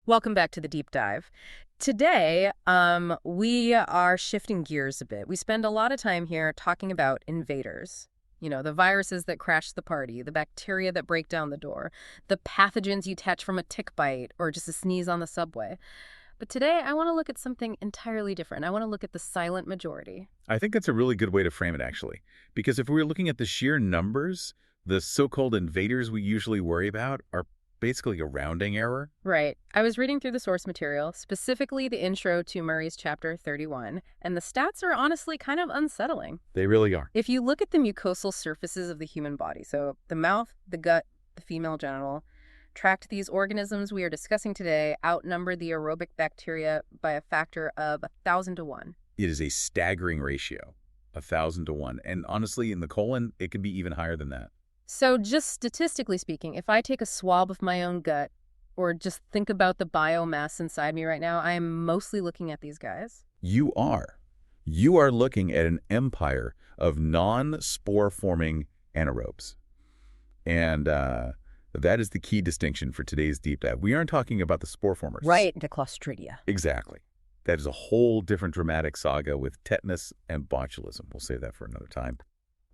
Welcome back to the deep dive. Today, we are shifting gears a bit. We spend a lot of time here talking about invaders. You know, the viruses that crash the party, the bacteria that break down the door, the pathogens you catch from a tick bite or just a sneeze on the subway. But today, I want to look at something entirely different. I want to look at the silent majority. I think that's a really good way to frame it, actually. Because if we were looking at the sheer numbers, the so-called invaders we usually worry about are basically a rounding error. Right. I was reading through the source material, specifically the intro to Murray's chapter 31, and the stats are honestly kind of unsettling. They really are. If you look at the mucosal surfaces of the human body, so the mouth, the gut, the female genital, tracked these organisms we are discussing today outnumber the aerobic bacteria by a factor of 1,000 to 1. It is a staggering ratio, 1,000 to 1. And honestly, in the colon, it can be even higher than that. So just statistically speaking, if I take a swab of my own gut or just think about the biomass inside me right now, I am mostly looking at these guys. You are. You are looking at an empire of non-spore-forming anaerobes. And that is the key distinction for today's deep dive. We aren't talking about the spore formers. Right, into Clostridia. Exactly. That is a whole different dramatic saga with tetanus and botulism. We'll save that for another time.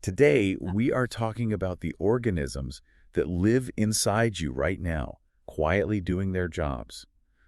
Today, we are talking about the organisms that live inside you right now, quietly doing their jobs.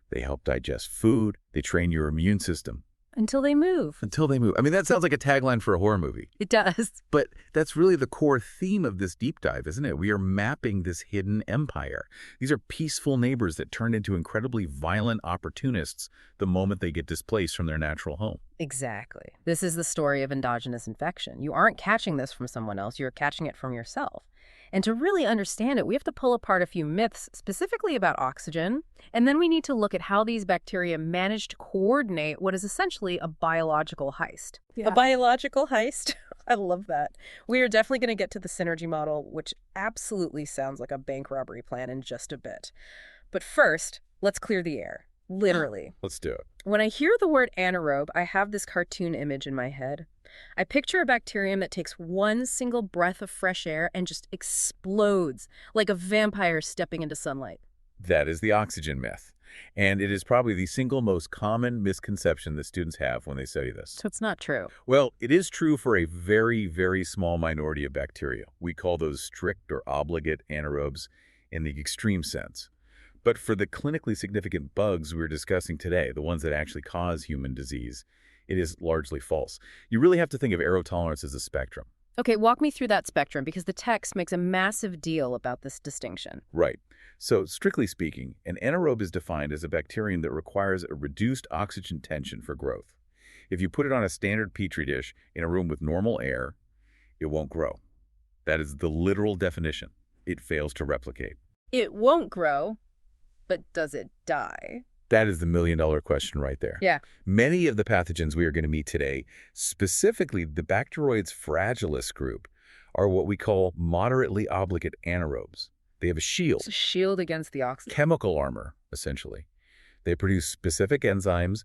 They help digest food. They train your immune system. Until they move. Until they move. I mean, that sounds like a tagline for a horror movie. It does. But that's really the core theme of this deep dive, isn't it? We are mapping this hidden empire. These are peaceful neighbors that turn into incredibly violent opportunists the moment they get displaced from their natural home. Exactly. This is the story of endogenous infection. You aren't catching this from someone else. You're catching it from yourself. And to really understand it, we have to pull apart a few myths, specifically about oxygen. And then we need to look at how these bacteria manage to coordinate what is essentially a biological heist. Yeah. A biological heist? I love that. We are definitely going to get to the synergy model, which absolutely sounds like a bank robbery plan in just a bit. But first, let's clear the air. Literally. Let's do it. When I hear the word anaerobe, I have this cartoon image in my head. I picture a bacterium that takes one single breath of fresh air and just explodes like a vampire stepping into sunlight. That is the oxygen myth. And it is probably the single most common misconception that students have when they study this. So it's not true. Well, it is true for a very, very small minority of bacteria. We call those strict or obligate anaerobes in the extreme sense. But for the clinically significant bugs we're discussing today, the ones that actually cause human disease, it is largely false. You really have to think of aerotolerance as a spectrum. Okay, walk me through that spectrum, because the text makes a massive deal about this distinction. Right. So, strictly speaking, an anaerobe is defined as a bacterium that requires a reduced oxygen tension for growth. If you put it on a standard petri dish in a room with normal air, it won't grow. That is the literal definition. It fails to replicate. It won't grow, but does it die? That is the million-dollar question right there. Yeah. Many of the pathogens we are going to meet today, specifically the Bacteroides fragilis group, are what we call moderately obligate anaerobes. They have a shield. It's a shield against the oxygen. Chemical armor, essentially. They produce specific enzymes,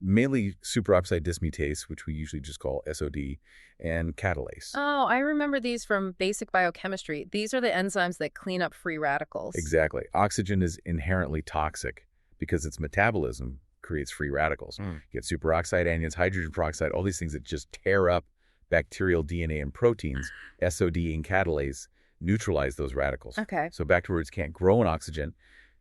mainly superoxide dismutase, which we usually just call SOD, and catalase. Oh, I remember these from basic biochemistry. These are the enzymes that clean up free radicals. Exactly. Oxygen is inherently toxic because its metabolism creates free radicals. You get superoxide, anions, hydrogen peroxide, all these things that just tear up bacterial DNA and proteins. SOD and catalase neutralize those radicals. Okay. So Bacteroides can't grow in oxygen.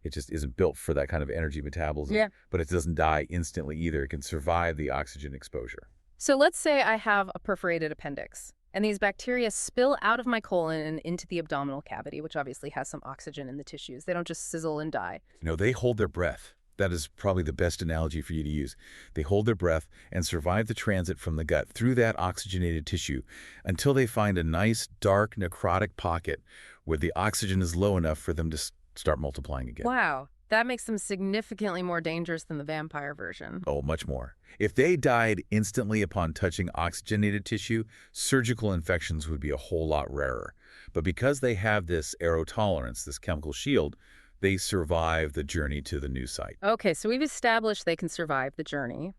It just isn't built for that kind of energy metabolism. Yeah. But it doesn't die instantly either. It can survive the oxygen exposure. So let's say I have a perforated appendix, and these bacteria spill out of my colon and into the abdominal cavity, which obviously has some oxygen in the tissues. They don't just sizzle and die. You know, they hold their breath. That is probably the best analogy for you to use. They hold their breath and survive the transit from the gut through that oxygenated tissue until they find a nice, dark, necrotic pocket where the oxygen is low enough for them to start multiplying again. Wow. That makes them significantly more dangerous than the vampire version. Oh, much more. If they died instantly upon touching oxygenated tissue, surgical infections would be a whole lot rarer. But because they have this aerotolerance, this chemical shield, they survive the journey to the new site. Okay, so we've established they can survive the journey.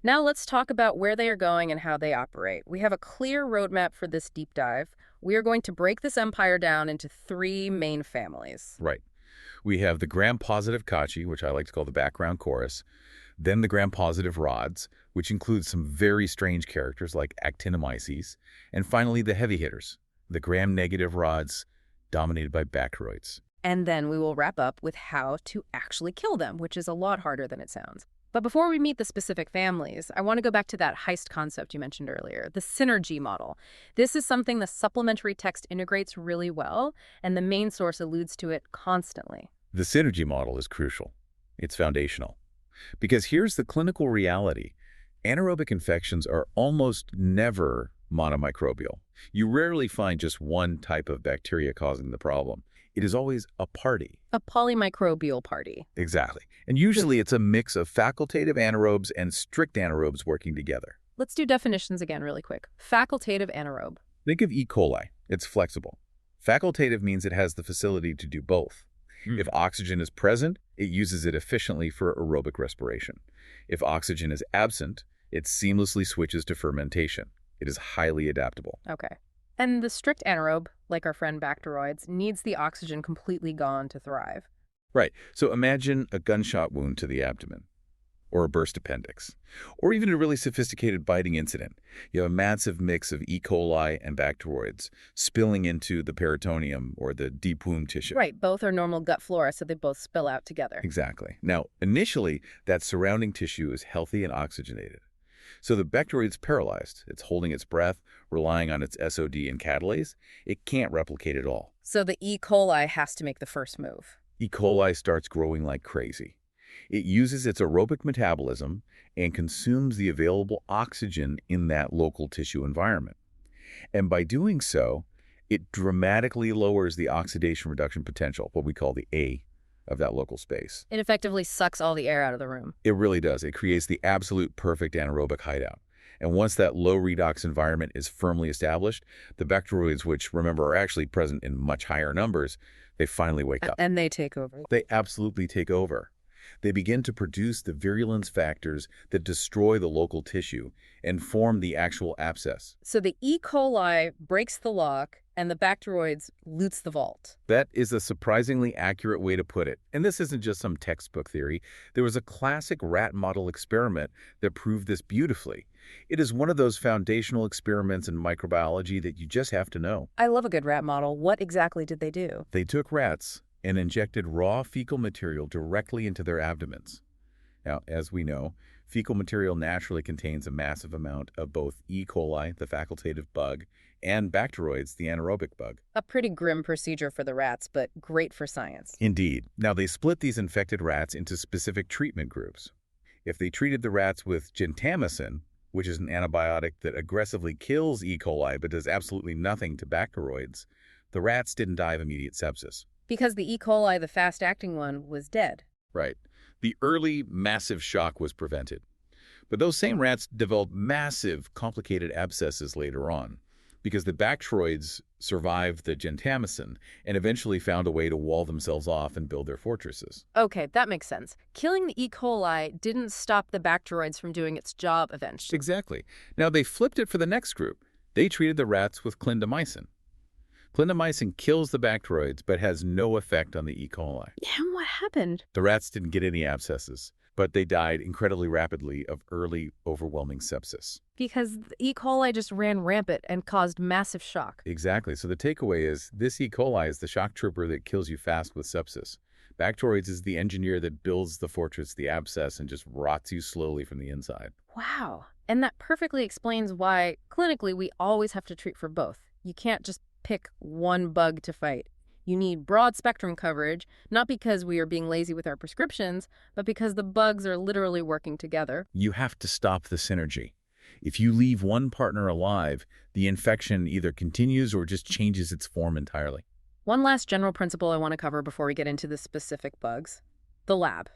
Now let's talk about where they are going and how they operate. We have a clear roadmap for this deep dive. We are going to break this empire down into 3 main families. Right. We have the gram-positive cocci, which I like to call the background chorus, then the gram-positive rods, which includes some very strange characters like actinomyces, and finally the heavy hitters, the gram-negative rods dominated by Bacteroides. And then we will wrap up with how to actually kill them, which is a lot harder than it sounds. But before we meet the specific families, I want to go back to that heist concept you mentioned earlier, the synergy model. This is something the supplementary text integrates really well, and the main source alludes to it constantly. The synergy model is crucial. It's foundational. Because here's the clinical reality. Anaerobic infections are almost never monomicrobial. You rarely find just one type of bacteria causing the problem. It is always a party. A polymicrobial party. Exactly. And usually it's a mix of facultative anaerobes and strict anaerobes working together. Let's do definitions again really quick. Facultative anaerobe. Think of E. coli. It's flexible. Facultative means it has the facility to do both. If oxygen is present, it uses it efficiently for aerobic respiration. If oxygen is absent, it seamlessly switches to fermentation. It is highly adaptable. Okay. And the strict anaerobe, like our friend Bacteroides, needs the oxygen completely gone to thrive. Right. So imagine a gunshot wound to the abdomen, or a burst appendix, or even a really sophisticated biting incident. You have a massive mix of E. coli and Bacteroides spilling into the peritoneum or the deep wound tissue. Right. Both are normal gut flora, so they both spill out together. Exactly. Now, initially, that surrounding tissue is healthy and oxygenated. So the Bacteroid's paralyzed. It's holding its breath, relying on its SOD and catalase. It can't replicate at all. So the E. coli has to make the first move. E. coli starts growing like crazy. It uses its aerobic metabolism and consumes the available oxygen in that local tissue environment. And by doing so, it dramatically lowers the oxidation reduction potential, what we call the A of that local space. It effectively sucks all the air out of the room. It really does. It creates the absolute perfect anaerobic hideout. And once that low redox environment is firmly established, the Bacteroides, which remember are actually present in much higher numbers, they finally wake up. And they take over. They absolutely take over. They begin to produce the virulence factors that destroy the local tissue and form the actual abscess. So the E. coli breaks the lock and the Bacteroides loots the vault. That is a surprisingly accurate way to put it. And this isn't just some textbook theory. There was a classic rat model experiment that proved this beautifully. It is one of those foundational experiments in microbiology that you just have to know. I love a good rat model. What exactly did they do? They took rats and injected raw fecal material directly into their abdomens. Now, as we know, fecal material naturally contains a massive amount of both E. coli, the facultative bug, and Bacteroides, the anaerobic bug. A pretty grim procedure for the rats, but great for science. Indeed. Now, they split these infected rats into specific treatment groups. If they treated the rats with gentamicin, which is an antibiotic that aggressively kills E. coli but does absolutely nothing to Bacteroides, the rats didn't die of immediate sepsis. Because the E. coli, the fast-acting one, was dead. Right. The early massive shock was prevented. But those same rats developed massive, complicated abscesses later on because the Bacteroides survived the gentamicin and eventually found a way to wall themselves off and build their fortresses. Okay, that makes sense. Killing the E. coli didn't stop the Bacteroides from doing its job eventually. Exactly. Now, they flipped it for the next group. They treated the rats with clindamycin. Clindamycin kills the Bacteroides but has no effect on the E. coli. And what happened? The rats didn't get any abscesses, but they died incredibly rapidly of early, overwhelming sepsis. Because the E. coli just ran rampant and caused massive shock. Exactly. So the takeaway is this E. coli is the shock trooper that kills you fast with sepsis. Bacteroides is the engineer that builds the fortress, the abscess, and just rots you slowly from the inside. Wow. And that perfectly explains why, clinically, we always have to treat for both. You can't just pick one bug to fight. You need broad spectrum coverage, not because we are being lazy with our prescriptions, but because the bugs are literally working together. You have to stop the synergy. If you leave one partner alive, the infection either continues or just changes its form entirely. One last general principle I want to cover before we get into the specific bugs. The lab.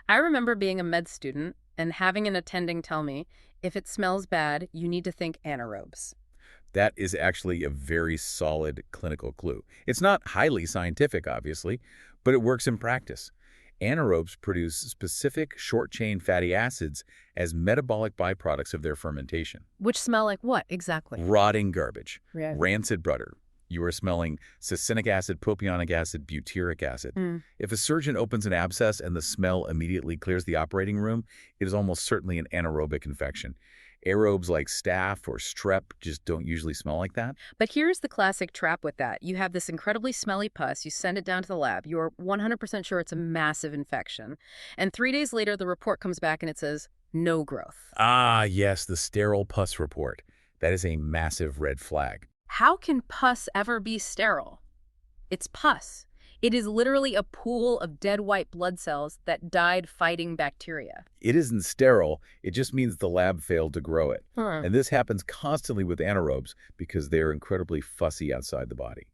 I remember being a med student and having an attending tell me, if it smells bad, you need to think anaerobes. That is actually a very solid clinical clue. It's not highly scientific, obviously, but it works in practice. Anaerobes produce specific short-chain fatty acids as metabolic byproducts of their fermentation. Which smell like what, exactly? Rotting garbage, Yeah. rancid butter, You are smelling succinic acid, propionic acid, butyric acid. Mm. If a surgeon opens an abscess and the smell immediately clears the operating room, it is almost certainly an anaerobic infection. Aerobes like staph or strep just don't usually smell like that. But here's the classic trap with that. You have this incredibly smelly pus, you send it down to the lab, you're 100% sure it's a massive infection, and 3 days later the report comes back and it says, no growth. Ah, yes, the sterile pus report. That is a massive red flag. How can pus ever be sterile? It's pus. It is literally a pool of dead white blood cells that died fighting bacteria. It isn't sterile, it just means the lab failed to grow it. And this happens constantly with anaerobes because they are incredibly fussy outside the body.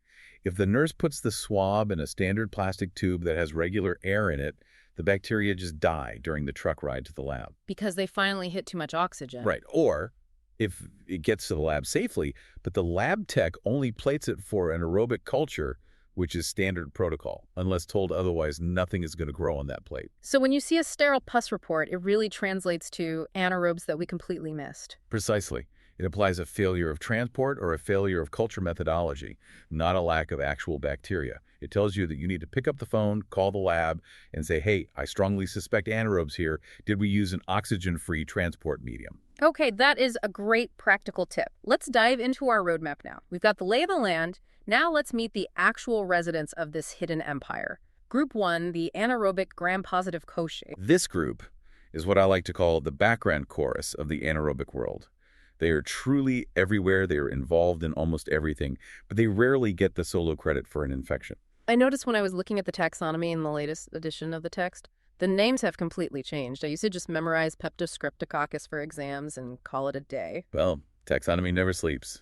If the nurse puts the swab in a standard plastic tube that has regular air in it, the bacteria just die during the truck ride to the lab. Because they finally hit too much oxygen. Right, or if it gets to the lab safely, but the lab tech only plates it for an aerobic culture, which is standard protocol. Unless told otherwise, nothing is going to grow on that plate. So when you see a sterile pus report, it really translates to anaerobes that we completely missed. Precisely. It implies a failure of transport or a failure of culture methodology, not a lack of actual bacteria. It tells you that you need to pick up the phone, call the lab, and say, hey, I strongly suspect anaerobes here. Did we use an oxygen-free transport medium? Okay, that is a great practical tip. Let's dive into our roadmap now. We've got the lay of the land. Now let's meet the actual residents of this hidden empire. Group 1, the anaerobic gram-positive cocci. This group is what I like to call the background chorus of the anaerobic world. They are truly everywhere. They are involved in almost everything, but they rarely get the solo credit for an infection. I noticed when I was looking at the taxonomy in the latest edition of the text, the names have completely changed. I used to just memorize Peptostreptococcus for exams and call it a day. Well, taxonomy never sleeps.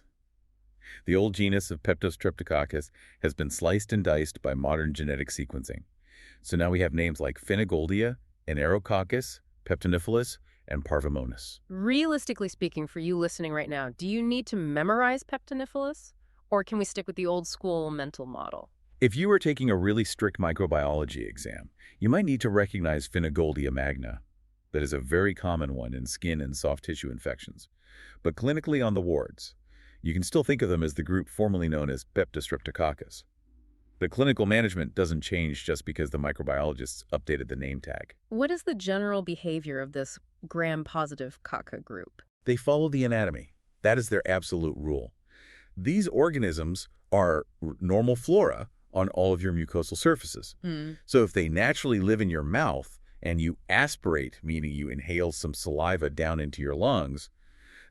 The old genus of Peptostreptococcus has been sliced and diced by modern genetic sequencing. So now we have names like Phenigoldia, Anaerococcus, Peptoniphelus, and Parvomonas. Realistically speaking, for you listening right now, do you need to memorize Peptoniphelus? Or can we stick with the old school mental model? If you are taking a really strict microbiology exam, you might need to recognize Phenigoldia magna. That is a very common one in skin and soft tissue infections. But clinically on the wards, you can still think of them as the group formerly known as Peptostreptococcus. The clinical management doesn't change just because the microbiologists updated the name tag. What is the general behavior of this gram-positive cocci group? They follow the anatomy. That is their absolute rule. These organisms are normal flora on all of your mucosal surfaces. So if they naturally live in your mouth and you aspirate, meaning you inhale some saliva down into your lungs,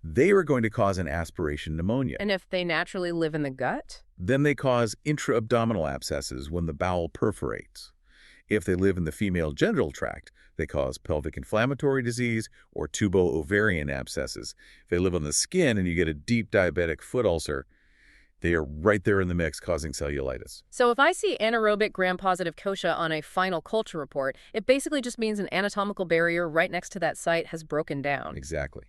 they are going to cause an aspiration pneumonia. And if they naturally live in the gut? Then they cause intra-abdominal abscesses when the bowel perforates. If they live in the female genital tract, they cause pelvic inflammatory disease or tubo-ovarian abscesses. If they live on the skin and you get a deep diabetic foot ulcer, they are right there in the mix causing cellulitis. So if I see anaerobic gram-positive cocci on a final culture report, it basically just means an anatomical barrier right next to that site has broken down. Exactly.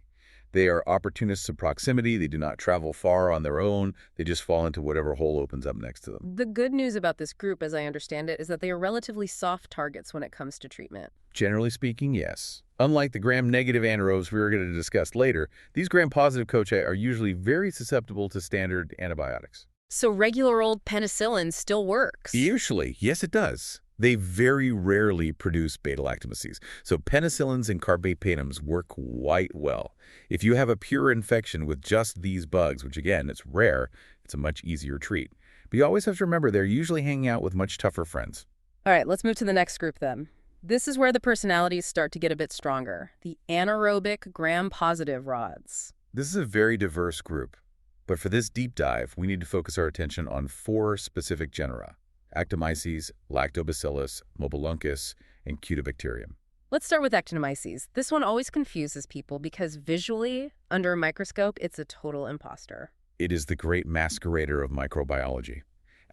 They are opportunists of proximity. They do not travel far on their own. They just fall into whatever hole opens up next to them. The good news about this group, as I understand it, is that they are relatively soft targets when it comes to treatment. Generally speaking, yes. Unlike the gram-negative anaerobes we are going to discuss later, these gram-positive cocci are usually very susceptible to standard antibiotics. So regular old penicillin still works? Usually, yes it does. They very rarely produce beta-lactamases, so penicillins and carbapenems work quite well. If you have a pure infection with just these bugs, which again, it's rare, it's a much easier treat. But you always have to remember they're usually hanging out with much tougher friends. All right, let's move to the next group then. This is where the personalities start to get a bit stronger. The anaerobic gram-positive rods. This is a very diverse group, but for this deep dive, we need to focus our attention on 4 specific genera: Actomyces, Lactobacillus, Mobiluncus, and Fusobacterium. Let's start with Actinomyces. This one always confuses people because visually, under a microscope, it's a total imposter. It is the great masquerader of microbiology.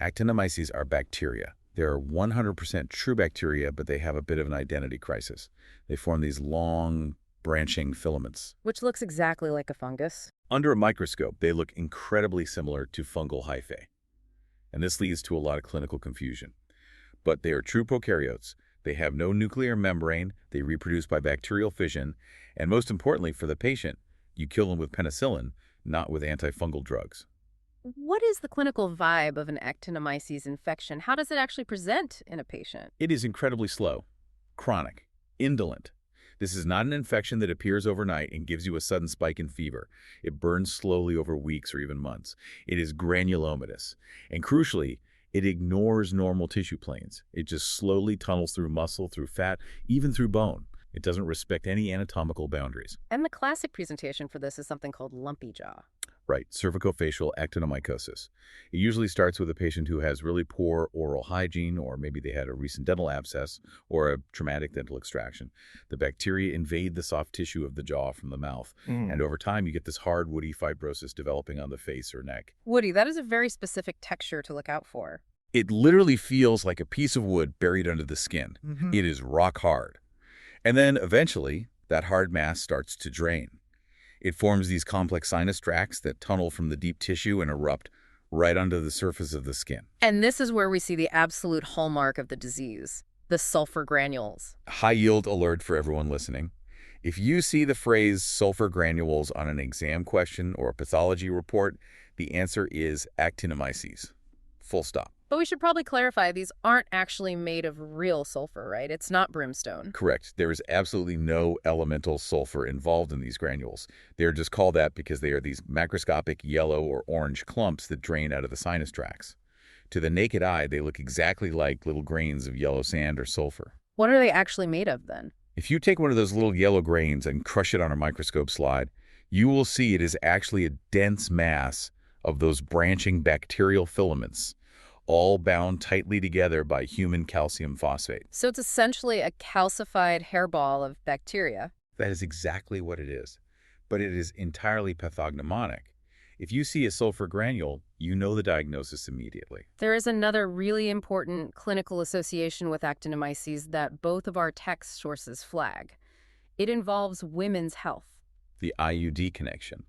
Actinomyces are bacteria. They are 100% true bacteria, but they have a bit of an identity crisis. They form these long, branching filaments. Which looks exactly like a fungus. Under a microscope, they look incredibly similar to fungal hyphae. And this leads to a lot of clinical confusion. But they are true prokaryotes. They have no nuclear membrane. They reproduce by bacterial fission. And most importantly for the patient, you kill them with penicillin, not with antifungal drugs. what is the clinical vibe of an actinomyces infection? How does it actually present in a patient? It is incredibly slow, chronic, indolent. This is not an infection that appears overnight and gives you a sudden spike in fever. It burns slowly over weeks or even months. It is granulomatous. And crucially, it ignores normal tissue planes. It just slowly tunnels through muscle, through fat, even through bone. It doesn't respect any anatomical boundaries. And the classic presentation for this is something called lumpy jaw. Right, cervicofacial actinomycosis. It usually starts with a patient who has really poor oral hygiene, or maybe they had a recent dental abscess or a traumatic dental extraction. The bacteria invade the soft tissue of the jaw from the mouth, and over time you get this hard, woody fibrosis developing on the face or neck. Woody, that is a very specific texture to look out for. It literally feels like a piece of wood buried under the skin. It is rock hard. And then eventually, that hard mass starts to drain. It forms these complex sinus tracts that tunnel from the deep tissue and erupt right under the surface of the skin. And this is where we see the absolute hallmark of the disease, the sulfur granules. High-yield alert for everyone listening. If you see the phrase sulfur granules on an exam question or a pathology report, the answer is actinomyces. Full stop. But we should probably clarify, these aren't actually made of real sulfur, right? It's not brimstone. Correct. There is absolutely no elemental sulfur involved in these granules. They are just called that because they are these macroscopic yellow or orange clumps that drain out of the sinus tracts. To the naked eye, they look exactly like little grains of yellow sand or sulfur. What are they actually made of then? If you take one of those little yellow grains and crush it on a microscope slide, you will see it is actually a dense mass of those branching bacterial filaments, all bound tightly together by human calcium phosphate. So it's essentially a calcified hairball of bacteria. That is exactly what it is. But it is entirely pathognomonic. If you see a sulfur granule, you know the diagnosis immediately. There is another really important clinical association with actinomyces that both of our text sources flag. It involves women's health. The IUD connection.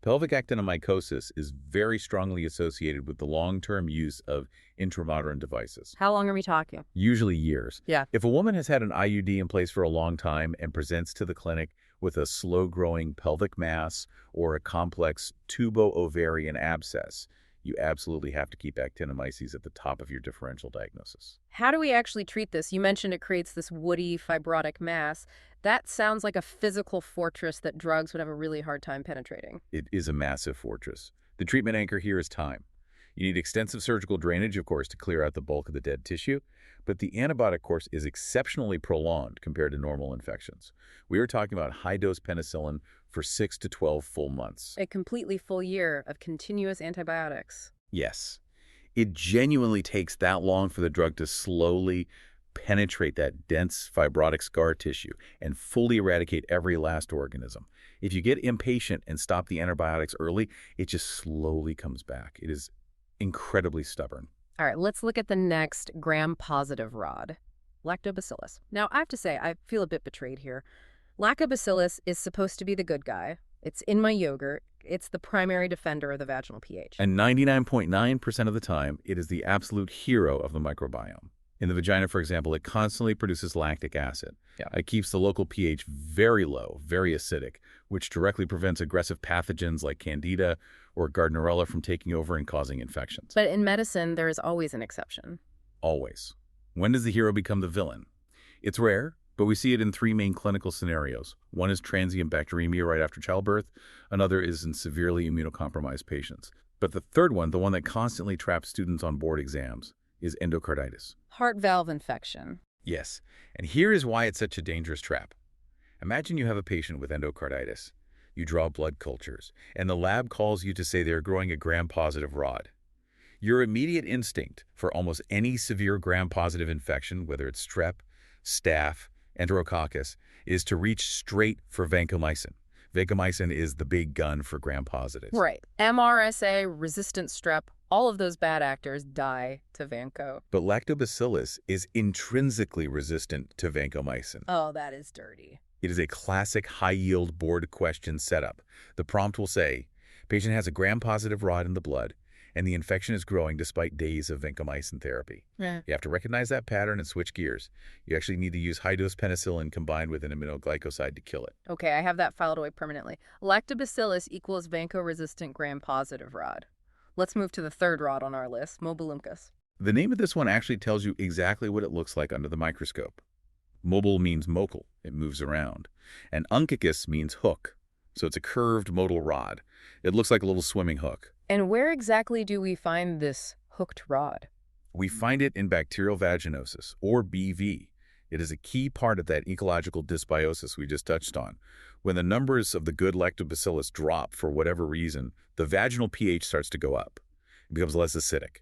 Pelvic actinomycosis is very strongly associated with the long-term use of intrauterine devices. How long are we talking? Usually years. Yeah. If a woman has had an IUD in place for a long time and presents to the clinic with a slow-growing pelvic mass or a complex tubo-ovarian abscess, you absolutely have to keep actinomyces at the top of your differential diagnosis. How do we actually treat this? You mentioned it creates this woody, fibrotic mass. That sounds like a physical fortress that drugs would have a really hard time penetrating. It is a massive fortress. The treatment anchor here is time. You need extensive surgical drainage, of course, to clear out the bulk of the dead tissue, but the antibiotic course is exceptionally prolonged compared to normal infections. We are talking about high-dose penicillin for 6 to 12 full months. A completely full year of continuous antibiotics. Yes. It genuinely takes that long for the drug to slowly penetrate that dense fibrotic scar tissue and fully eradicate every last organism. If you get impatient and stop the antibiotics early, it just slowly comes back. It is incredibly stubborn. All right, let's look at the next gram-positive rod, lactobacillus. Now, I have to say, I feel a bit betrayed here. Lactobacillus is supposed to be the good guy. It's in my yogurt. It's the primary defender of the vaginal pH. And 99.9% of the time, it is the absolute hero of the microbiome. In the vagina, for example, it constantly produces lactic acid. Yeah. It keeps the local pH very low, very acidic, which directly prevents aggressive pathogens like Candida or Gardnerella from taking over and causing infections. But in medicine, there is always an exception. Always. When does the hero become the villain? It's rare, but we see it in three main clinical scenarios. One is transient bacteremia right after childbirth. Another is in severely immunocompromised patients. But the third one, the one that constantly traps students on board exams, is endocarditis. Heart valve infection. Yes, and here is why it's such a dangerous trap. Imagine you have a patient with endocarditis. You draw blood cultures, and the lab calls you to say they're growing a gram-positive rod. Your immediate instinct for almost any severe gram-positive infection, whether it's strep, staph, enterococcus, is to reach straight for vancomycin. Vancomycin is the big gun for gram-positives. Right. MRSA, resistant strep, all of those bad actors die to vanco. But lactobacillus is intrinsically resistant to vancomycin. Oh, that is dirty. It is a classic high-yield board question setup. The prompt will say, patient has a gram-positive rod in the blood, and the infection is growing despite days of vancomycin therapy. Yeah. You have to recognize that pattern and switch gears. You actually need to use high-dose penicillin combined with an aminoglycoside to kill it. Okay, I have that filed away permanently. Lactobacillus equals vanco-resistant gram-positive rod. Let's move to the third rod on our list, Mobiluncus. The name of this one actually tells you exactly what it looks like under the microscope. Mobile means mocal, it moves around. And uncicus means hook, so it's a curved motile rod. It looks like a little swimming hook. And where exactly do we find this hooked rod? We find it in bacterial vaginosis, or BV. It is a key part of that ecological dysbiosis we just touched on. When the numbers of the good lactobacillus drop for whatever reason, the vaginal pH starts to go up. It becomes less acidic.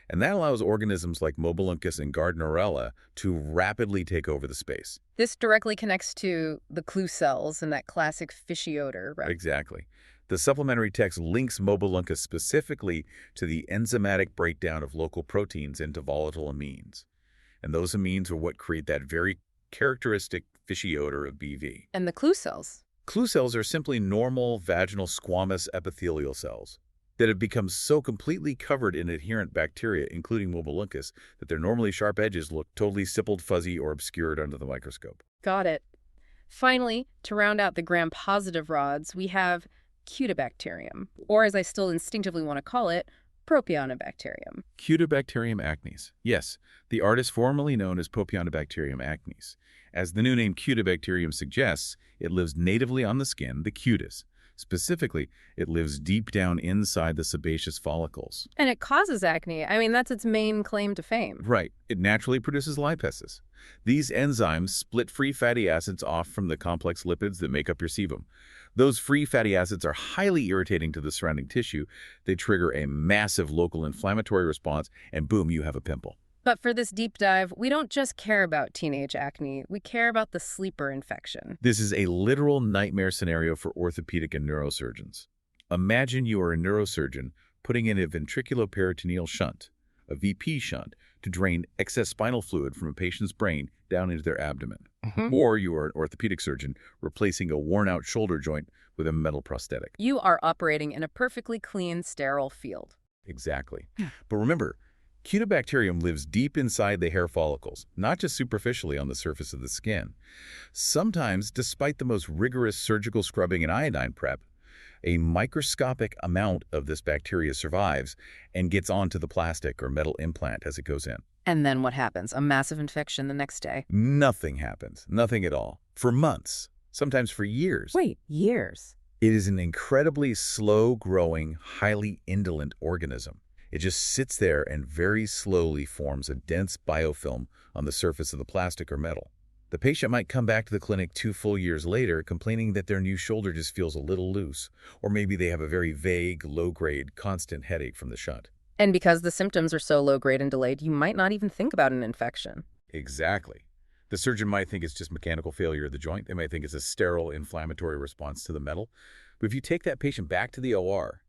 And that allows organisms like Mobiluncus and Gardnerella to rapidly take over the space. This directly connects to the clue cells and that classic fishy odor, right? Exactly. The supplementary text links Mobiluncus specifically to the enzymatic breakdown of local proteins into volatile amines. And those amines are what create that very characteristic fishy odor of BV. And the clue cells? Clue cells are simply normal vaginal squamous epithelial cells that have become so completely covered in adherent bacteria, including Mobiluncus, that their normally sharp edges look totally stippled, fuzzy, or obscured under the microscope. Got it. Finally, to round out the gram-positive rods, we have Fusobacterium, or as I still instinctively want to call it, Propionibacterium. Fusobacterium acnes. Yes, the artist formerly known as Propionibacterium acnes. As the new name Fusobacterium suggests, it lives natively on the skin, the cutis. Specifically, it lives deep down inside the sebaceous follicles. And it causes acne. I mean, that's its main claim to fame. Right. It naturally produces lipases. These enzymes split free fatty acids off from the complex lipids that make up your sebum. Those free fatty acids are highly irritating to the surrounding tissue. They trigger a massive local inflammatory response, and boom, you have a pimple. But for this deep dive, we don't just care about teenage acne. We care about the sleeper infection. This is a literal nightmare scenario for orthopedic and neurosurgeons. Imagine you are a neurosurgeon putting in a ventriculoperitoneal shunt, a VP shunt, to drain excess spinal fluid from a patient's brain down into their abdomen. Or you are an orthopedic surgeon replacing a worn-out shoulder joint with a metal prosthetic. You are operating in a perfectly clean, sterile field. Exactly. But remember, Fusobacterium lives deep inside the hair follicles, not just superficially on the surface of the skin. Sometimes, despite the most rigorous surgical scrubbing and iodine prep, a microscopic amount of this bacteria survives and gets onto the plastic or metal implant as it goes in. And then what happens? A massive infection the next day. Nothing happens. Nothing at all. For months. Sometimes for years. Wait, years? It is an incredibly slow-growing, highly indolent organism. It just sits there and very slowly forms a dense biofilm on the surface of the plastic or metal. The patient might come back to the clinic 2 full years later complaining that their new shoulder just feels a little loose, or maybe they have a very vague, low-grade, constant headache from the shunt. And because the symptoms are so low-grade and delayed, you might not even think about an infection. Exactly. The surgeon might think it's just mechanical failure of the joint. They might think it's a sterile inflammatory response to the metal. But if you take that patient back to the OR,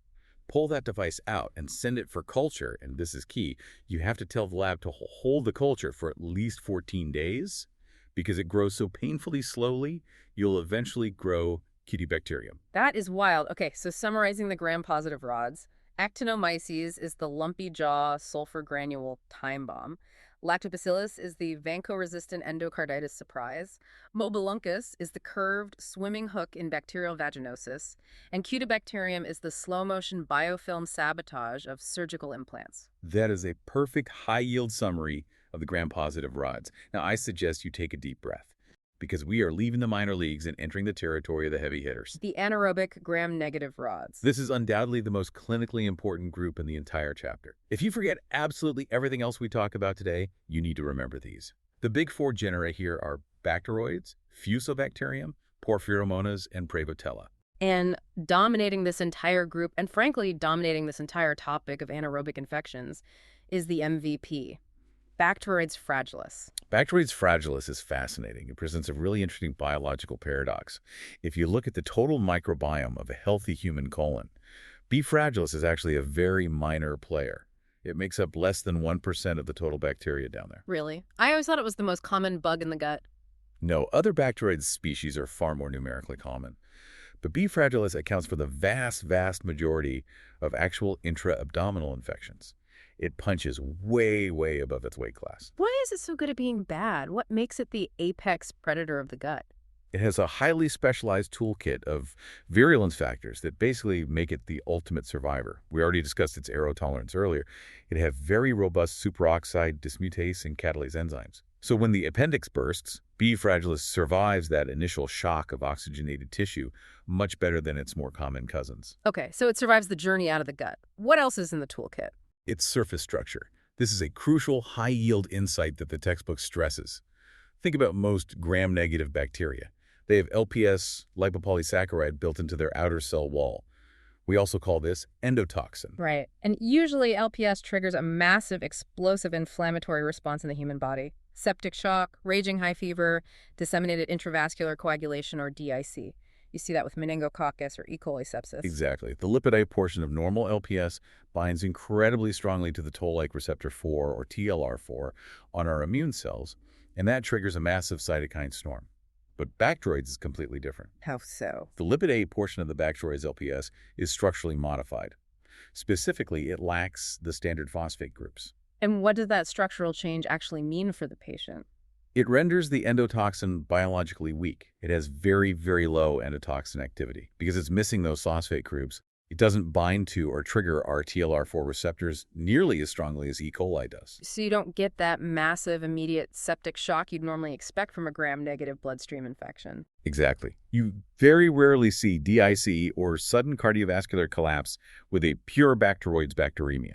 pull that device out and send it for culture, and this is key, you have to tell the lab to hold the culture for at least 14 days because it grows so painfully slowly, you'll eventually grow Fusobacterium. That is wild. Okay, so summarizing the gram-positive rods, actinomyces is the lumpy jaw sulfur granule time bomb. Lactobacillus is the vanco-resistant endocarditis surprise. Mobiluncus is the curved swimming hook in bacterial vaginosis. And Fusobacterium is the slow-motion biofilm sabotage of surgical implants. That is a perfect high-yield summary of the gram-positive rods. Now, I suggest you take a deep breath because we are leaving the minor leagues and entering the territory of the heavy hitters. The anaerobic gram-negative rods. This is undoubtedly the most clinically important group in the entire chapter. If you forget absolutely everything else we talk about today, you need to remember these. The big 4 genera here are Bacteroides, Fusobacterium, Porphyromonas, and Prevotella. And dominating this entire group, and frankly dominating this entire topic of anaerobic infections, is the MVP, Bacteroides fragilis. Bacteroides fragilis is fascinating. It presents a really interesting biological paradox. If you look at the total microbiome of a healthy human colon, B. fragilis is actually a very minor player. It makes up less than 1% of the total bacteria down there. Really? I always thought it was the most common bug in the gut. No, other Bacteroides species are far more numerically common. But B. fragilis accounts for the vast majority of actual intra-abdominal infections. It punches way above its weight class. Why is it so good at being bad? What makes it the apex predator of the gut? It has a highly specialized toolkit of virulence factors that basically make it the ultimate survivor. We already discussed its aerotolerance earlier. It has very robust superoxide, dismutase, and catalase enzymes. So when the appendix bursts, B. fragilis survives that initial shock of oxygenated tissue much better than its more common cousins. Okay, so it survives the journey out of the gut. What else is in the toolkit? Its surface structure. This is a crucial, high-yield insight that the textbook stresses. Think about most gram-negative bacteria. They have LPS, lipopolysaccharide, built into their outer cell wall. We also call this endotoxin. Right. And usually LPS triggers a massive, explosive inflammatory response in the human body. Septic shock, raging high fever, disseminated intravascular coagulation, or DIC. You see that with meningococcus or E. coli sepsis. Exactly. The lipidite portion of normal LPS binds incredibly strongly to the toll-like receptor 4, or TLR4, on our immune cells, and that triggers a massive cytokine storm. But Bacteroides is completely different. How so? The lipid A portion of the Bacteroides LPS is structurally modified. Specifically, it lacks the standard phosphate groups. And what does that structural change actually mean for the patient? It renders the endotoxin biologically weak. It has very, very low endotoxin activity. Because it's missing those phosphate groups, it doesn't bind to or trigger our TLR4 receptors nearly as strongly as E. coli does. So you don't get that massive, immediate septic shock you'd normally expect from a gram-negative bloodstream infection. Exactly. You very rarely see DIC or sudden cardiovascular collapse with a pure Bacteroides bacteremia.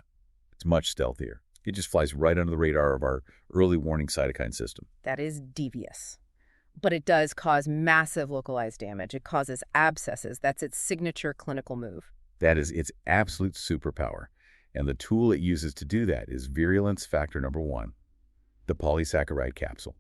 It's much stealthier. It just flies right under the radar of our early warning cytokine system. That is devious. But it does cause massive localized damage. It causes abscesses. That's its signature clinical move. That is its absolute superpower. And the tool it uses to do that is virulence factor number 1, the polysaccharide capsule.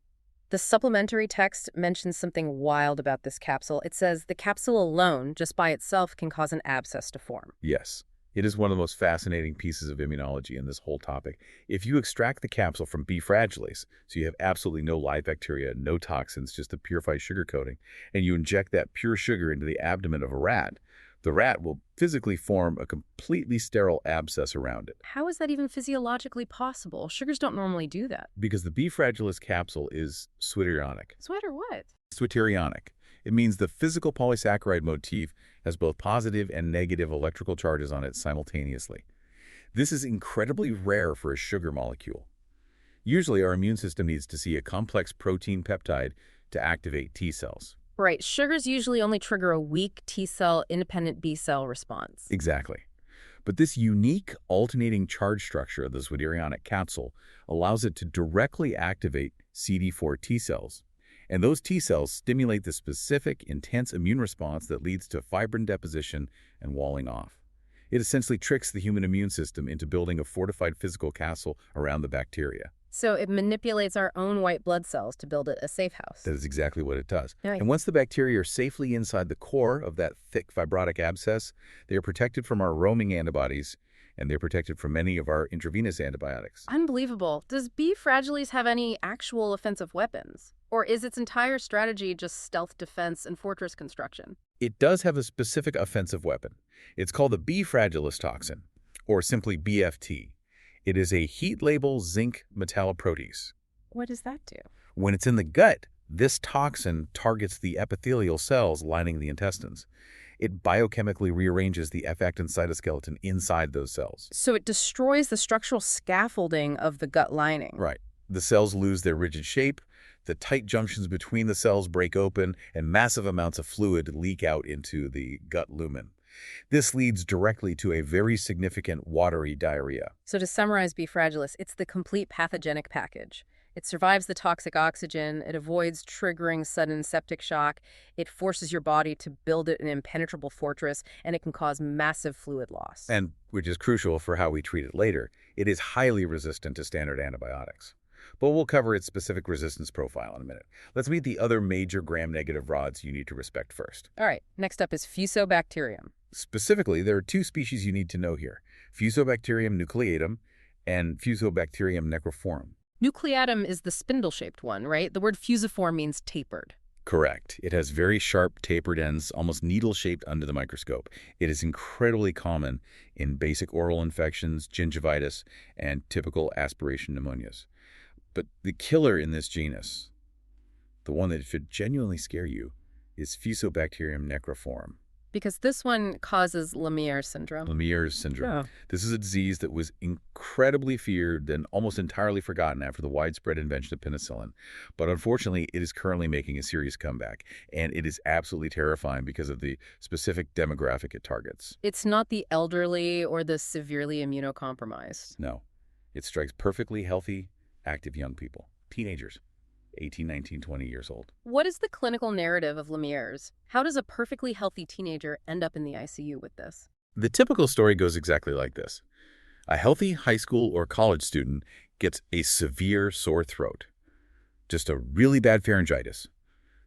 The supplementary text mentions something wild about this capsule. It says the capsule alone, just by itself, can cause an abscess to form. Yes, it is one of the most fascinating pieces of immunology in this whole topic. If you extract the capsule from B. fragilis, so you have absolutely no live bacteria, no toxins, just a purified sugar coating, and you inject that pure sugar into the abdomen of a rat, the rat will physically form a completely sterile abscess around it. How is that even physiologically possible? Sugars don't normally do that. Because the B. fragilis capsule is zwitterionic. Sweater what? Zwitterionic. It means the physical polysaccharide motif has both positive and negative electrical charges on it simultaneously. This is incredibly rare for a sugar molecule. Usually, our immune system needs to see a complex protein peptide to activate T cells. Right. Sugars usually only trigger a weak T-cell independent B-cell response. Exactly. But this unique alternating charge structure of the zwitterionic capsule allows it to directly activate CD4 T cells. And those T cells stimulate the specific, intense immune response that leads to fibrin deposition and walling off. It essentially tricks the human immune system into building a fortified physical castle around the bacteria. So it manipulates our own white blood cells to build a safe house. That is exactly what it does. Right. And once the bacteria are safely inside the core of that thick fibrotic abscess, they are protected from our roaming antibodies, and they're protected from many of our intravenous antibiotics. Unbelievable. Does B. fragilis have any actual offensive weapons? Or is its entire strategy just stealth defense and fortress construction? It does have a specific offensive weapon. It's called the B. fragilis toxin, or simply BFT. It is a heat-label zinc metalloprotease. What does that do? When it's in the gut, this toxin targets the epithelial cells lining the intestines. It biochemically rearranges the F-actin cytoskeleton inside those cells. So it destroys the structural scaffolding of the gut lining. Right. The cells lose their rigid shape, the tight junctions between the cells break open, and massive amounts of fluid leak out into the gut lumen. This leads directly to a very significant watery diarrhea. So to summarize B. fragilis, it's the complete pathogenic package. It survives the toxic oxygen, it avoids triggering sudden septic shock, it forces your body to build an impenetrable fortress, and it can cause massive fluid loss. And, which is crucial for how we treat it later, it is highly resistant to standard antibiotics. But we'll cover its specific resistance profile in a minute. Let's meet the other major gram-negative rods you need to respect first. All right, next up is Fusobacterium. Specifically, there are two species you need to know here, Fusobacterium nucleatum and Fusobacterium necrophorum. Nucleatum is the spindle-shaped one, right? The word fusiform means tapered. Correct. It has very sharp, tapered ends, almost needle-shaped under the microscope. It is incredibly common in basic oral infections, gingivitis, and typical aspiration pneumonias. But the killer in this genus, the one that should genuinely scare you, is Fusobacterium necroforum. Because this one causes Lemierre syndrome. Lemierre's syndrome. Yeah. This is a disease that was incredibly feared and almost entirely forgotten after the widespread invention of penicillin. But unfortunately, it is currently making a serious comeback, and it is absolutely terrifying because of the specific demographic it targets. It's not the elderly or the severely immunocompromised. No, it strikes perfectly healthy, active young people, teenagers, 18, 19, 20 years old. What is the clinical narrative of Lemierre's? How does a perfectly healthy teenager end up in the ICU with this? The typical story goes exactly like this. A healthy high school or college student gets a severe sore throat, just a really bad pharyngitis.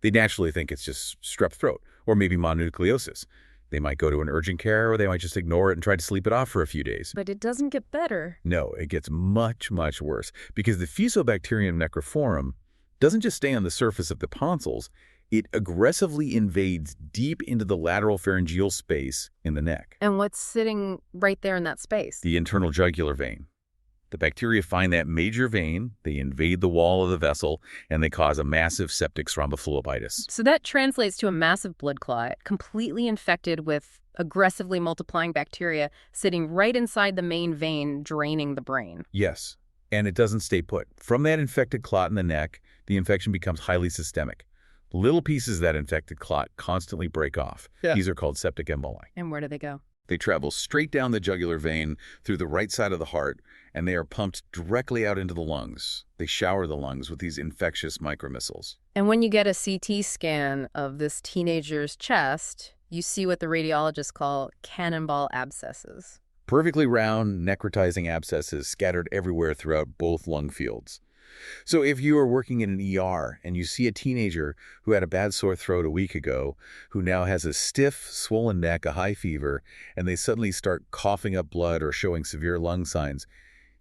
They naturally think it's just strep throat or maybe mononucleosis. They might go to an urgent care or they might just ignore it and try to sleep it off for a few days. But it doesn't get better. No, it gets much, much worse because the Fusobacterium necroforum doesn't just stay on the surface of the tonsils, it aggressively invades deep into the lateral pharyngeal space in the neck. And what's sitting right there in that space? The internal jugular vein. The bacteria find that major vein, they invade the wall of the vessel, and they cause a massive septic thrombophlebitis. So that translates to a massive blood clot, completely infected with aggressively multiplying bacteria sitting right inside the main vein, draining the brain. Yes, and it doesn't stay put. From that infected clot in the neck, the infection becomes highly systemic. Little pieces of that infected clot constantly break off. Yeah. These are called septic emboli. And where do they go? They travel straight down the jugular vein through the right side of the heart, and they are pumped directly out into the lungs. They shower the lungs with these infectious micromissiles. And when you get a CT scan of this teenager's chest, you see what the radiologists call cannonball abscesses. Perfectly round, necrotizing abscesses scattered everywhere throughout both lung fields. So if you are working in an ER and you see a teenager who had a bad sore throat a week ago, who now has a stiff, swollen neck, a high fever, and they suddenly start coughing up blood or showing severe lung signs,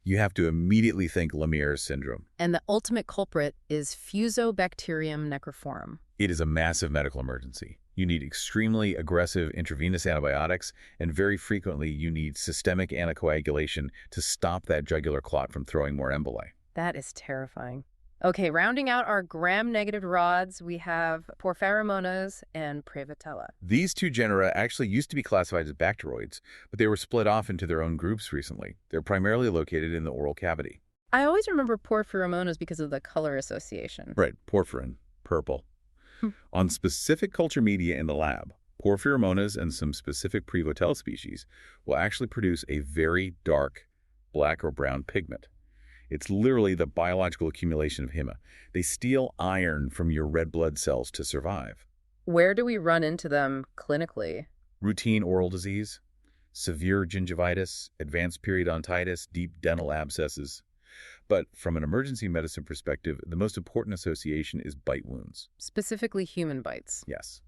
you have to immediately think Lemierre's syndrome. And the ultimate culprit is Fusobacterium necroforum. It is a massive medical emergency. You need extremely aggressive intravenous antibiotics, and very frequently you need systemic anticoagulation to stop that jugular clot from throwing more emboli. That is terrifying. Okay, rounding out our gram-negative rods, we have Porphyromonas and Prevotella. These two genera actually used to be classified as Bacteroides, but they were split off into their own groups recently. They're primarily located in the oral cavity. I always remember Porphyromonas because of the color association. Right, porphyrin, purple. On specific culture media in the lab, Porphyromonas and some specific Prevotella species will actually produce a very dark black or brown pigment. It's literally the biological accumulation of HEMA. They steal iron from your red blood cells to survive. Where do we run into them clinically? Routine oral disease, severe gingivitis, advanced periodontitis, deep dental abscesses. But from an emergency medicine perspective, the most important association is bite wounds. Specifically human bites. Yes.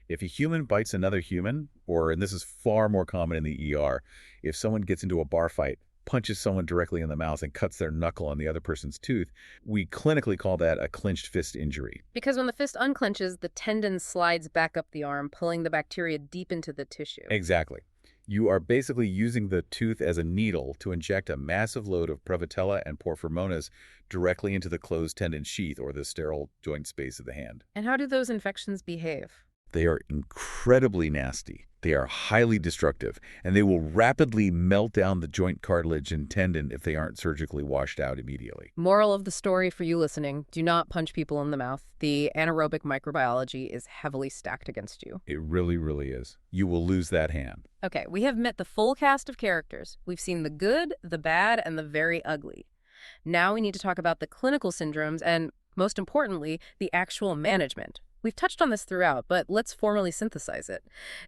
If a human bites another human, or, and this is far more common in the ER, if someone gets into a bar fight, punches someone directly in the mouth and cuts their knuckle on the other person's tooth, we clinically call that a clenched fist injury. Because when the fist unclenches, the tendon slides back up the arm, pulling the bacteria deep into the tissue. Exactly. You are basically using the tooth as a needle to inject a massive load of Prevotella and Porphyromonas directly into the closed tendon sheath or the sterile joint space of the hand. And how do those infections behave? They are incredibly nasty. They are highly destructive, and they will rapidly melt down the joint cartilage and tendon if they aren't surgically washed out immediately. Moral of the story for you listening, do not punch people in the mouth. The anaerobic microbiology is heavily stacked against you. It really, really is. You will lose that hand. Okay, we have met the full cast of characters. We've seen the good, the bad, and the very ugly. Now we need to talk about the clinical syndromes and, most importantly, the actual management. We've touched on this throughout, but let's formally synthesize it.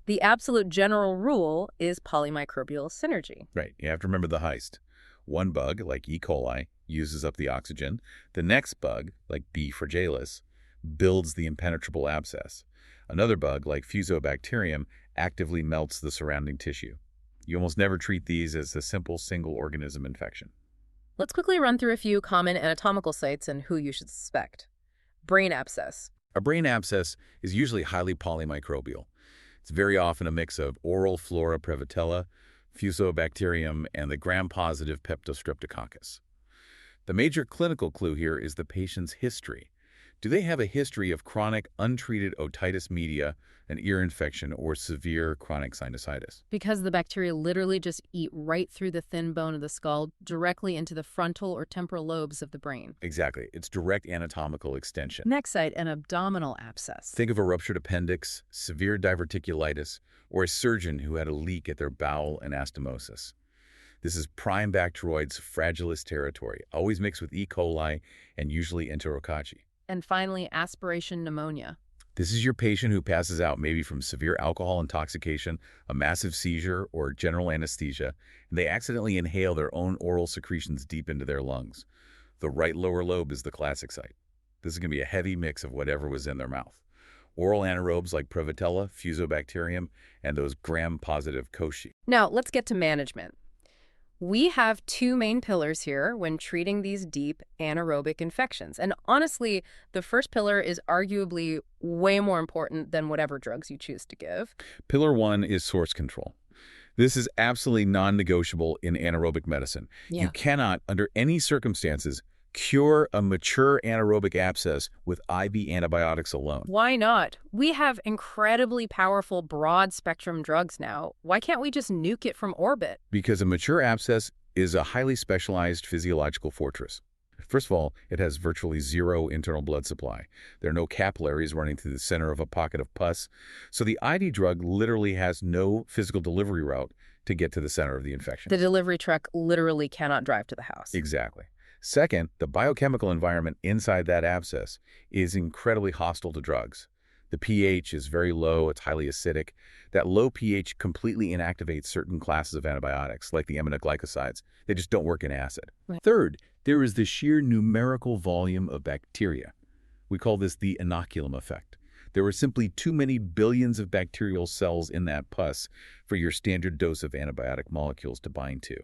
The absolute general rule is polymicrobial synergy. Right. You have to remember the heist. One bug, like E. coli, uses up the oxygen. The next bug, like B. fragilis, builds the impenetrable abscess. Another bug, like Fusobacterium, actively melts the surrounding tissue. You almost never treat these as a simple single organism infection. Let's quickly run through a few common anatomical sites and who you should suspect. Brain abscess. A brain abscess is usually highly polymicrobial. It's very often a mix of oral flora Prevotella, Fusobacterium, and the gram-positive Peptostreptococcus. The major clinical clue here is the patient's history. Do they have a history of chronic, untreated otitis media, an ear infection, or severe chronic sinusitis? Because the bacteria literally just eat right through the thin bone of the skull, directly into the frontal or temporal lobes of the brain. Exactly. It's direct anatomical extension. Next site, an abdominal abscess. Think of a ruptured appendix, severe diverticulitis, or a surgeon who had a leak at their bowel and anastomosis. This is prime Bacteroides fragilis territory, always mixed with E. coli and usually enterococci. And finally, aspiration pneumonia. This is your patient who passes out maybe from severe alcohol intoxication, a massive seizure, or general anesthesia, and they accidentally inhale their own oral secretions deep into their lungs. The right lower lobe is the classic site. This is going to be a heavy mix of whatever was in their mouth. Oral anaerobes like Prevotella, Fusobacterium, and those gram-positive cocci. Now, let's get to management. We have two main pillars here when treating these deep anaerobic infections. And honestly, the first pillar is arguably way more important than whatever drugs you choose to give. Pillar 1 is source control. This is absolutely non-negotiable in anaerobic medicine. Yeah. You cannot, under any circumstances, cure a mature anaerobic abscess with IV antibiotics alone. Why not? We have incredibly powerful broad-spectrum drugs now. Why can't we just nuke it from orbit? Because a mature abscess is a highly specialized physiological fortress. First of all, it has virtually zero internal blood supply. There are no capillaries running through the center of a pocket of pus, so the IV drug literally has no physical delivery route to get to the center of the infection. The delivery truck literally cannot drive to the house. Exactly. Second, the biochemical environment inside that abscess is incredibly hostile to drugs. The pH is very low, it's highly acidic. That low pH completely inactivates certain classes of antibiotics, like the aminoglycosides. They just don't work in acid. Right. Third, there is the sheer numerical volume of bacteria. We call this the inoculum effect. There are simply too many billions of bacterial cells in that pus for your standard dose of antibiotic molecules to bind to.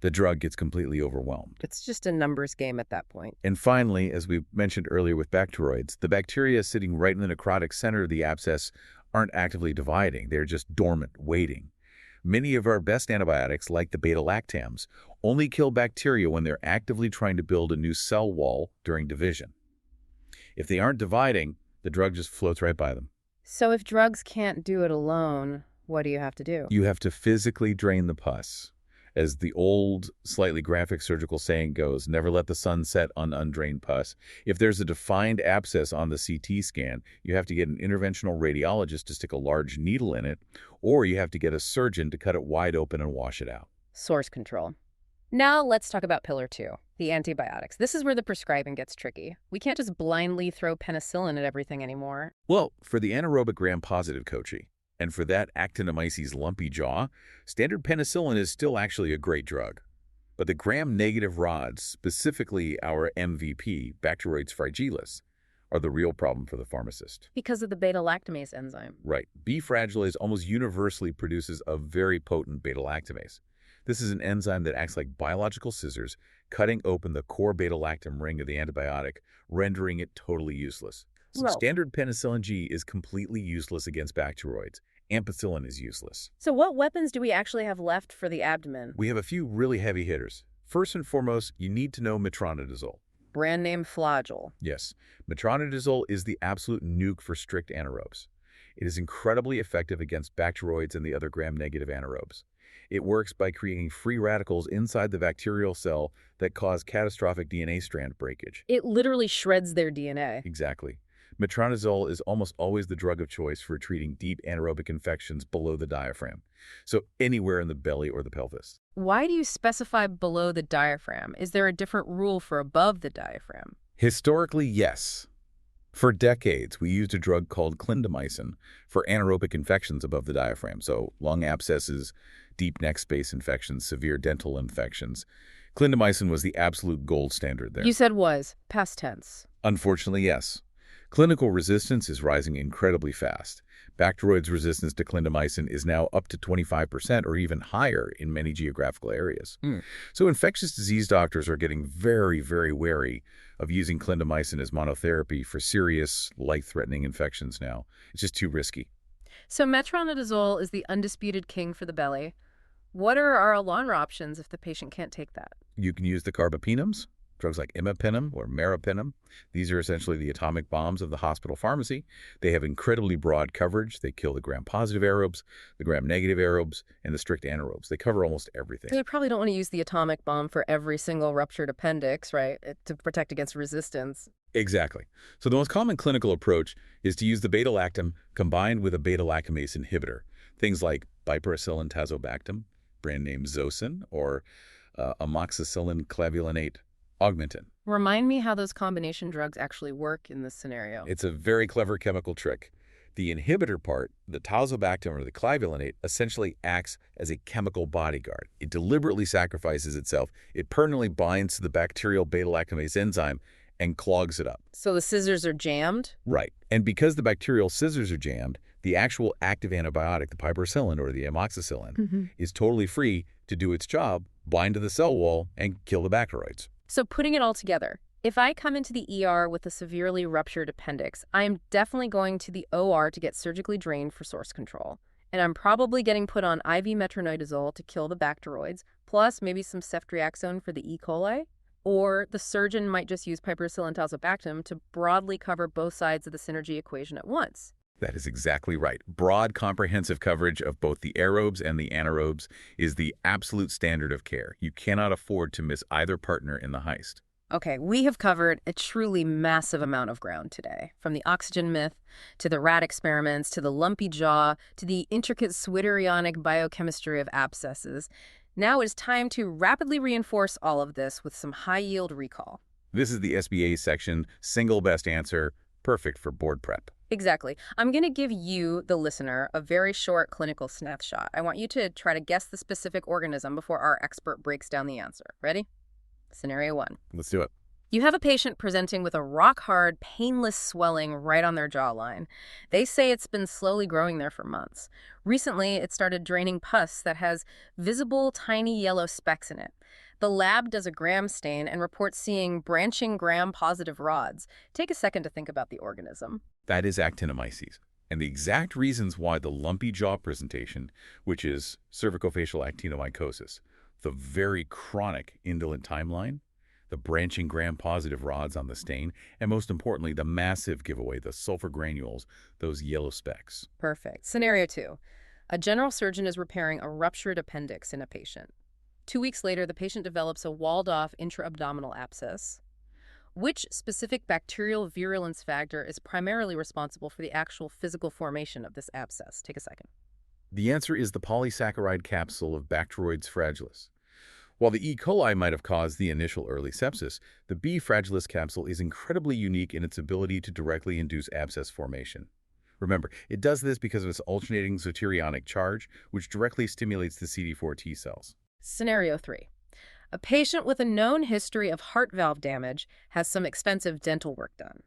The drug gets completely overwhelmed. It's just a numbers game at that point. And finally, as we mentioned earlier with Bacteroides, the bacteria sitting right in the necrotic center of the abscess aren't actively dividing. They're just dormant, waiting. Many of our best antibiotics, like the beta-lactams, only kill bacteria when they're actively trying to build a new cell wall during division. If they aren't dividing, the drug just floats right by them. So if drugs can't do it alone, what do you have to do? You have to physically drain the pus. As the old, slightly graphic surgical saying goes, never let the sun set on undrained pus. If there's a defined abscess on the CT scan, you have to get an interventional radiologist to stick a large needle in it, or you have to get a surgeon to cut it wide open and wash it out. Source control. Now let's talk about pillar 2, the antibiotics. This is where the prescribing gets tricky. We can't just blindly throw penicillin at everything anymore. Well, for the anaerobic gram-positive cocci, and for that actinomyces lumpy jaw, standard penicillin is still actually a great drug. But the gram-negative rods, specifically our MVP, Bacteroides fragilis, are the real problem for the pharmacist. Because of the beta-lactamase enzyme. Right. B. fragilis almost universally produces a very potent beta-lactamase. This is an enzyme that acts like biological scissors, cutting open the core beta-lactam ring of the antibiotic, rendering it totally useless. So standard penicillin G is completely useless against bacteroids. Ampicillin is useless. So what weapons do we actually have left for the abdomen? We have a few really heavy hitters. First and foremost, you need to know metronidazole. Brand name Flagyl. Yes, metronidazole is the absolute nuke for strict anaerobes. It is incredibly effective against bacteroids and the other gram-negative anaerobes. It works by creating free radicals inside the bacterial cell that cause catastrophic DNA strand breakage. It literally shreds their DNA. Exactly. Metronidazole is almost always the drug of choice for treating deep anaerobic infections below the diaphragm, so anywhere in the belly or the pelvis. Why do you specify below the diaphragm? Is there a different rule for above the diaphragm? Historically, yes. For decades, we used a drug called clindamycin for anaerobic infections above the diaphragm, so lung abscesses, deep neck space infections, severe dental infections. Clindamycin was the absolute gold standard there. You said was, past tense. Unfortunately, yes. Clinical resistance is rising incredibly fast. Bacteroides resistance to clindamycin is now up to 25% or even higher in many geographical areas. So infectious disease doctors are getting very, very wary of using clindamycin as monotherapy for serious, life-threatening infections now. It's just too risky. So metronidazole is the undisputed king for the belly. What are our Alonra options if the patient can't take that? You can use the carbapenems. Drugs like imipenem or meropenem, these are essentially the atomic bombs of the hospital pharmacy. They have incredibly broad coverage. They kill the gram-positive aerobes, the gram-negative aerobes, and the strict anaerobes. They cover almost everything. They probably don't want to use the atomic bomb for every single ruptured appendix, right, to protect against resistance. Exactly. So the most common clinical approach is to use the beta-lactam combined with a beta-lactamase inhibitor. Things like piperacillin tazobactam, brand name Zosyn, or amoxicillin clavulanate augmentin. Remind me how those combination drugs actually work in this scenario. It's a very clever chemical trick. The inhibitor part, the tazobactam or the clavulanate, essentially acts as a chemical bodyguard. It deliberately sacrifices itself. It permanently binds to the bacterial beta-lactamase enzyme and clogs it up. So the scissors are jammed? Right. And because the bacterial scissors are jammed, the actual active antibiotic, the piperacillin or the amoxicillin, is totally free to do its job, bind to the cell wall, and kill the bacteroides. So putting it all together, if I come into the ER with a severely ruptured appendix, I am definitely going to the OR to get surgically drained for source control. And I'm probably getting put on IV metronidazole to kill the bacteroids, plus maybe some ceftriaxone for the E. coli. Or the surgeon might just use piperacillin tazobactam to broadly cover both sides of the synergy equation at once. That is exactly right. Broad, comprehensive coverage of both the aerobes and the anaerobes is the absolute standard of care. You cannot afford to miss either partner in the heist. Okay, we have covered a truly massive amount of ground today, from the oxygen myth, to the rat experiments, to the lumpy jaw, to the intricate switterionic biochemistry of abscesses. Now it is time to rapidly reinforce all of this with some high-yield recall. This is the SBA section, single best answer, perfect for board prep. Exactly. I'm going to give you, the listener, a very short clinical snapshot. I want you to try to guess the specific organism before our expert breaks down the answer. Ready? Scenario 1. Let's do it. You have a patient presenting with a rock-hard, painless swelling right on their jawline. They say it's been slowly growing there for months. Recently, it started draining pus that has visible, tiny yellow specks in it. The lab does a gram stain and reports seeing branching gram-positive rods. Take a second to think about the organism. That is actinomyces. And the exact reasons why the lumpy jaw presentation, which is cervicofacial actinomycosis, the very chronic indolent timeline, the branching gram-positive rods on the stain, and most importantly, the massive giveaway, the sulfur granules, those yellow specks. Perfect. Scenario 2. A general surgeon is repairing a ruptured appendix in a patient. 2 weeks later, the patient develops a walled-off intra-abdominal abscess. Which specific bacterial virulence factor is primarily responsible for the actual physical formation of this abscess? Take a second. The answer is the polysaccharide capsule of Bacteroides fragilis. While the E. coli might have caused the initial early sepsis, the B. fragilis capsule is incredibly unique in its ability to directly induce abscess formation. Remember, it does this because of its alternating zwitterionic charge, which directly stimulates the CD4 T cells. Scenario 3. A patient with a known history of heart valve damage has some expensive dental work done.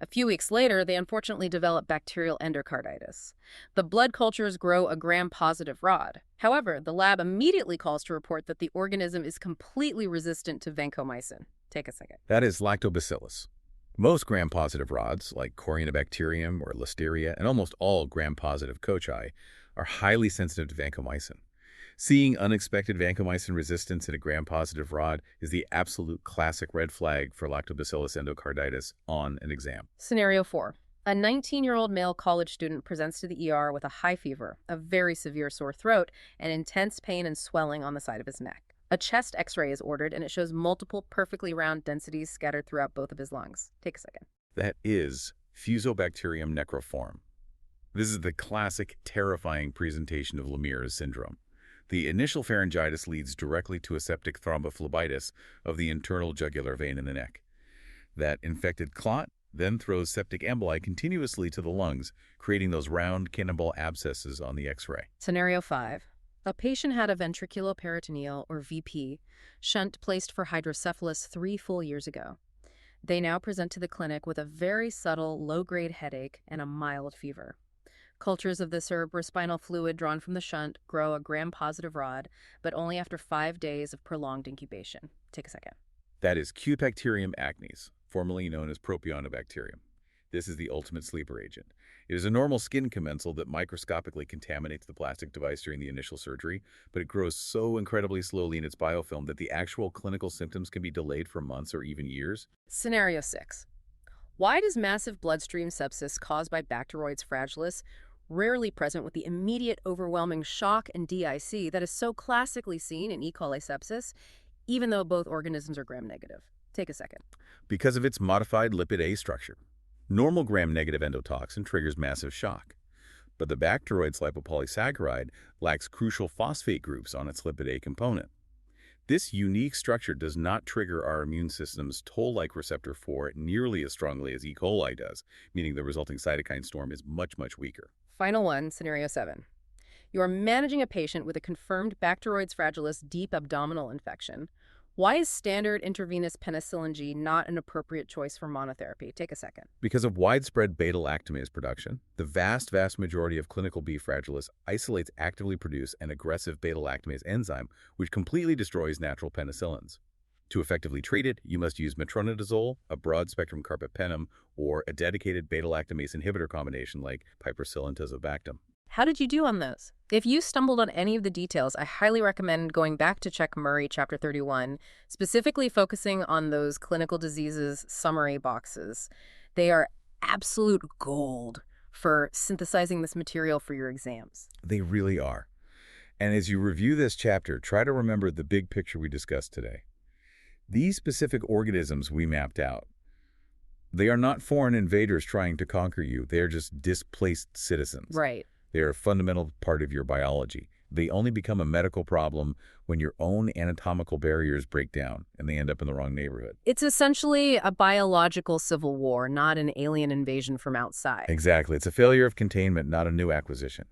A few weeks later, they unfortunately develop bacterial endocarditis. The blood cultures grow a gram-positive rod. However, the lab immediately calls to report that the organism is completely resistant to vancomycin. Take a second. That is lactobacillus. Most gram-positive rods, like Corynebacterium or Listeria, and almost all gram-positive cocci, are highly sensitive to vancomycin. Seeing unexpected vancomycin resistance in a gram-positive rod is the absolute classic red flag for lactobacillus endocarditis on an exam. Scenario 4. A 19-year-old male college student presents to the ER with a high fever, a very severe sore throat, and intense pain and swelling on the side of his neck. A chest x-ray is ordered, and it shows multiple perfectly round densities scattered throughout both of his lungs. Take a second. That is Fusobacterium necroform. This is the classic, terrifying presentation of Lemierre's syndrome. The initial pharyngitis leads directly to a septic thrombophlebitis of the internal jugular vein in the neck. That infected clot then throws septic emboli continuously to the lungs, creating those round cannonball abscesses on the X-ray. Scenario 5. A patient had a ventriculoperitoneal, or VP, shunt placed for hydrocephalus 3 full years ago. They now present to the clinic with a very subtle, low-grade headache and a mild fever. Cultures of the cerebrospinal fluid drawn from the shunt grow a gram-positive rod, but only after 5 days of prolonged incubation. Take a second. That is Cutibacterium acnes, formerly known as Propionibacterium. This is the ultimate sleeper agent. It is a normal skin commensal that microscopically contaminates the plastic device during the initial surgery, but it grows so incredibly slowly in its biofilm that the actual clinical symptoms can be delayed for months or even years. Scenario 6. Why does massive bloodstream sepsis caused by Bacteroides fragilis, rarely present with the immediate overwhelming shock and DIC that is so classically seen in E. coli sepsis, even though both organisms are gram-negative? Take a second. Because of its modified lipid A structure. Normal gram-negative endotoxin triggers massive shock, but the Bacteroides lipopolysaccharide lacks crucial phosphate groups on its lipid A component. This unique structure does not trigger our immune system's toll-like receptor 4 nearly as strongly as E. coli does, meaning the resulting cytokine storm is much, much weaker. Final one, scenario 7. You are managing a patient with a confirmed Bacteroides fragilis deep abdominal infection. Why is standard intravenous penicillin G not an appropriate choice for monotherapy? Take a second. Because of widespread beta-lactamase production, the vast majority of clinical B. fragilis isolates actively produced and aggressive beta-lactamase enzyme, which completely destroys natural penicillins. To effectively treat it, you must use metronidazole, a broad-spectrum carbapenem, or a dedicated beta-lactamase inhibitor combination like piperacillin tazobactam. How did you do on those? If you stumbled on any of the details, I highly recommend going back to check Murray Chapter 31, specifically focusing on those clinical diseases summary boxes. They are absolute gold for synthesizing this material for your exams. They really are. And as you review this chapter, try to remember the big picture we discussed today. These specific organisms we mapped out, they are not foreign invaders trying to conquer you. They are just displaced citizens. Right. They are a fundamental part of your biology. They only become a medical problem when your own anatomical barriers break down and they end up in the wrong neighborhood. It's essentially a biological civil war, not an alien invasion from outside. Exactly. It's a failure of containment, not a new acquisition.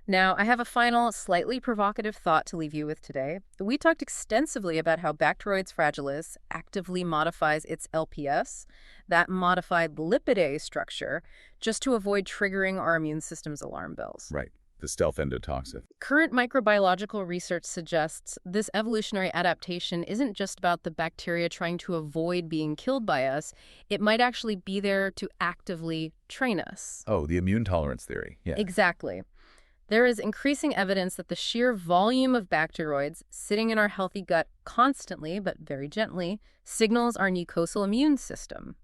Now, I have a final, slightly provocative thought to leave you with today. We talked extensively about how Bacteroides fragilis actively modifies its LPS, that modified lipid A structure, just to avoid triggering our immune system's alarm bells. Right. The stealth endotoxin. Current microbiological research suggests this evolutionary adaptation isn't just about the bacteria trying to avoid being killed by us. It might actually be there to actively train us. Oh, the immune tolerance theory. Yeah. Exactly. There is increasing evidence that the sheer volume of bacteroids sitting in our healthy gut constantly, but very gently, signals our mucosal immune system.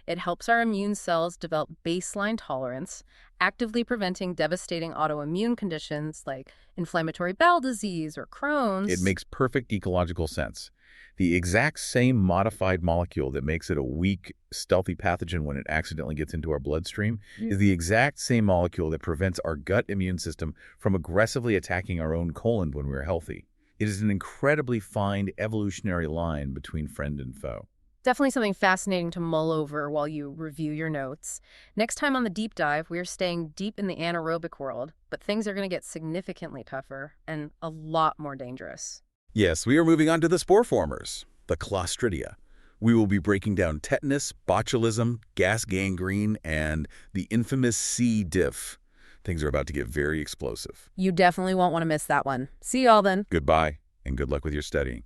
It helps our immune cells develop baseline tolerance, actively preventing devastating autoimmune conditions like inflammatory bowel disease or Crohn's. It makes perfect ecological sense. The exact same modified molecule that makes it a weak, stealthy pathogen when it accidentally gets into our bloodstream is the exact same molecule that prevents our gut immune system from aggressively attacking our own colon when we're healthy. It is an incredibly fine evolutionary line between friend and foe. Definitely something fascinating to mull over while you review your notes. Next time on the deep dive, we're staying deep in the anaerobic world, but things are going to get significantly tougher and a lot more dangerous. Yes, we are moving on to the spore formers, the Clostridia. We will be breaking down tetanus, botulism, gas gangrene, and the infamous C. diff. Things are about to get very explosive. You definitely won't want to miss that one. See y'all then. Goodbye, and good luck with your studying.